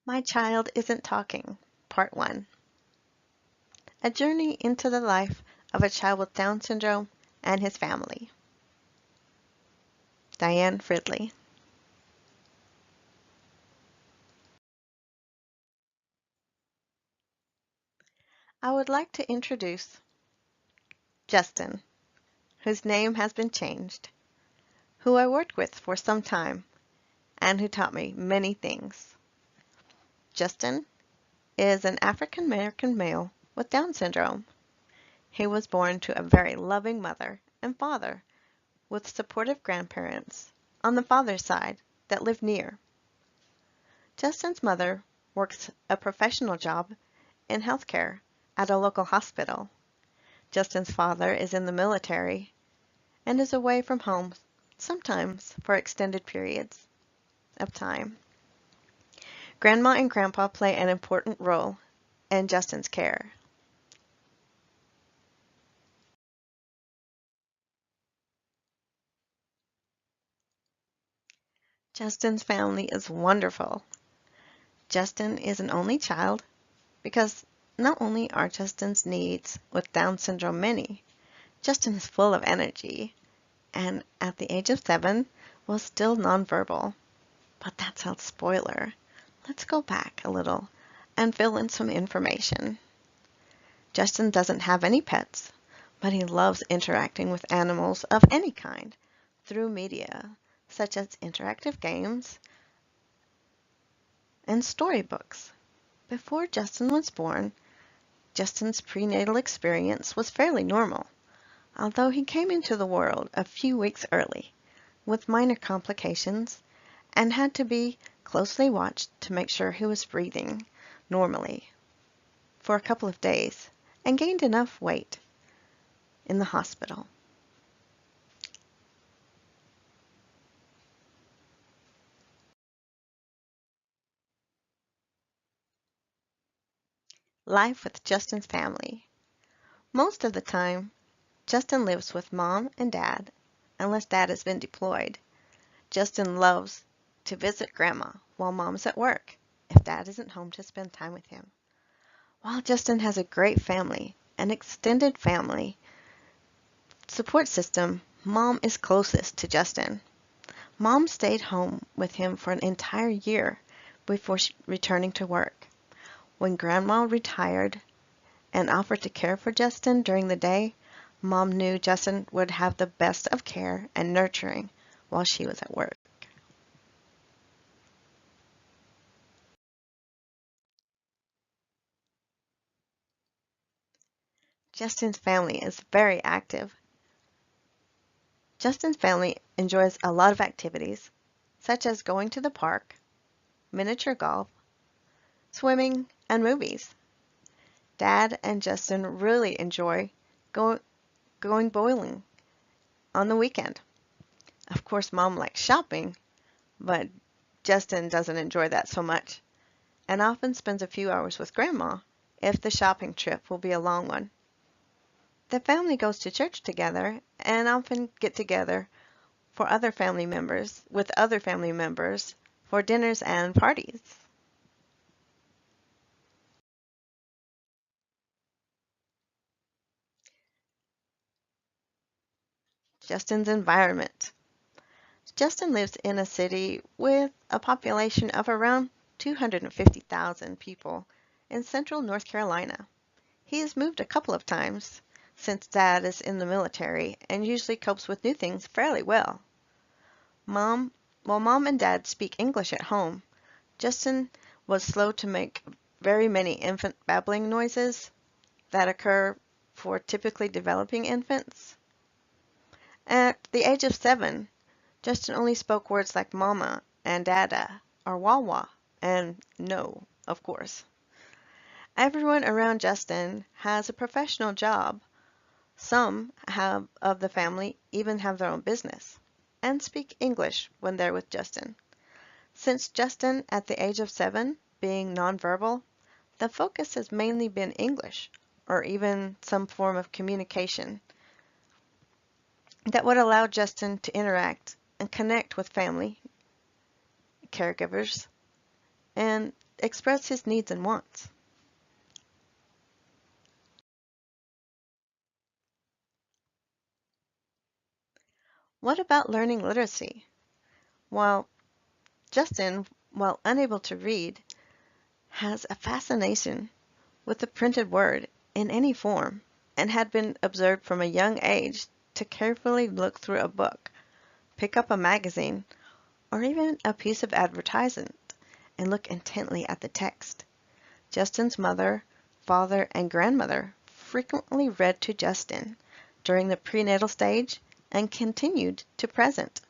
My Child Isn't Talking, Part 1. A Journey into the Life of a Child with Down Syndrome and His Family. Diane Fridley. I would like to introduce Justin, whose name has been changed, who I worked with for some time, and who taught me many things. Justin is an African American male with Down syndrome. He was born to a very loving mother and father with supportive grandparents on the father's side that lived near. Justin's mother works a professional job in healthcare at a local hospital. Justin's father is in the military and is away from home sometimes for extended periods of time. Grandma and Grandpa play an important role in Justin's care. Justin's family is wonderful. Justin is an only child because not only are Justin's needs with Down syndrome many, Justin is full of energy and at the age of 7 was still nonverbal. But that's a spoiler. Let's go back a little and fill in some information. Justin doesn't have any pets, but he loves interacting with animals of any kind through media, such as interactive games and storybooks. Before Justin was born, Justin's prenatal experience was fairly normal, although he came into the world a few weeks early with minor complications and had to be closely watched to make sure he was breathing normally for a couple of days and gained enough weight in the hospital. Life with Justin's family. Most of the time, Justin lives with mom and dad, unless dad has been deployed. Justin loves to visit grandma while mom's at work, if dad isn't home to spend time with him. While Justin has a great family, an extended family support system, mom is closest to Justin. Mom stayed home with him for an entire year before returning to work. When grandma retired and offered to care for Justin during the day, mom knew Justin would have the best of care and nurturing while she was at work. Justin's family is very active. Justin's family enjoys a lot of activities, such as going to the park, miniature golf, swimming, and movies. Dad and Justin really enjoy go going bowling on the weekend. Of course, Mom likes shopping, but Justin doesn't enjoy that so much and often spends a few hours with Grandma if the shopping trip will be a long one. The family goes to church together and often get together for other family members with other family members for dinners and parties. Justin's environment. Justin lives in a city with a population of around 250,000 people in central North Carolina. He has moved a couple of times since Dad is in the military and usually copes with new things fairly well. While Mom and Dad speak English at home, Justin was slow to make very many infant babbling noises that occur for typically developing infants. At the age of 7, Justin only spoke words like mama and dada or wawa and no, of course. Everyone around Justin has a professional job. Some have of the family even have their own business and speak English when they're with Justin. Since Justin at the age of 7 being nonverbal, the focus has mainly been English or even some form of communication that would allow Justin to interact and connect with family, caregivers, and express his needs and wants. What about learning literacy? While Justin, while unable to read, has a fascination with the printed word in any form and had been observed from a young age to carefully look through a book, pick up a magazine, or even a piece of advertisement and look intently at the text. Justin's mother, father, and grandmother frequently read to Justin during the prenatal stage and continued to present.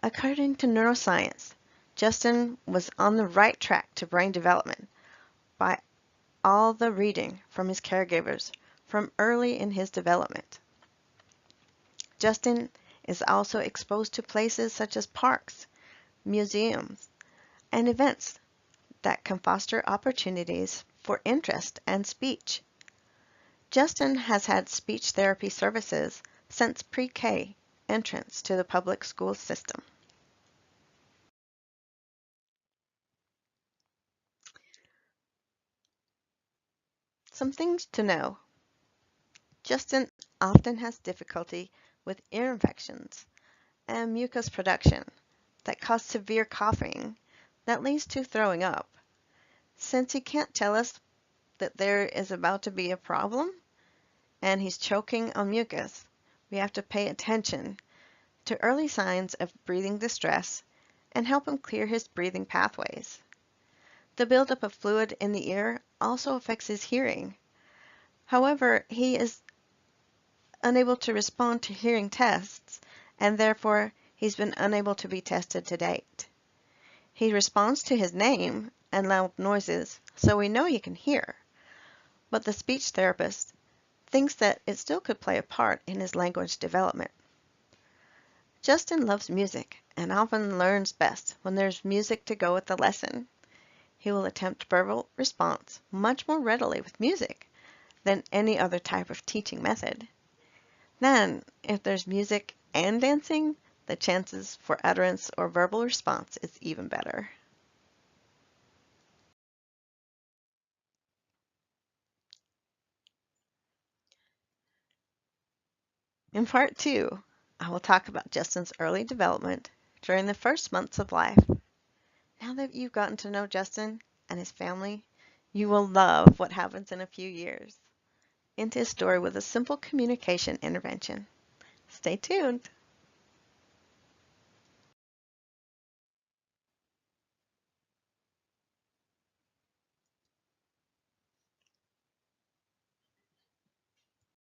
According to neuroscience, Justin was on the right track to brain development by all the reading from his caregivers from early in his development. Justin is also exposed to places such as parks, museums, and events that can foster opportunities for interest and speech. Justin has had speech therapy services since pre-K entrance to the public school system. Some things to know. Justin often has difficulty with ear infections and mucus production that cause severe coughing that leads to throwing up. Since he can't tell us that there is about to be a problem and he's choking on mucus, we have to pay attention to early signs of breathing distress and help him clear his breathing pathways. The buildup of fluid in the ear also affects his hearing. However, he is unable to respond to hearing tests, and therefore he's been unable to be tested to date. He responds to his name and loud noises, so we know he can hear, but the speech therapist thinks that it still could play a part in his language development. Justin loves music and often learns best when there's music to go with the lesson. He will attempt verbal response much more readily with music than any other type of teaching method. Then, if there's music and dancing, the chances for utterance or verbal response is even better. In part two, I will talk about Justin's early development during the first months of life. Now that you've gotten to know Justin and his family, you will love what happens in a few years into his story with a simple communication intervention. Stay tuned.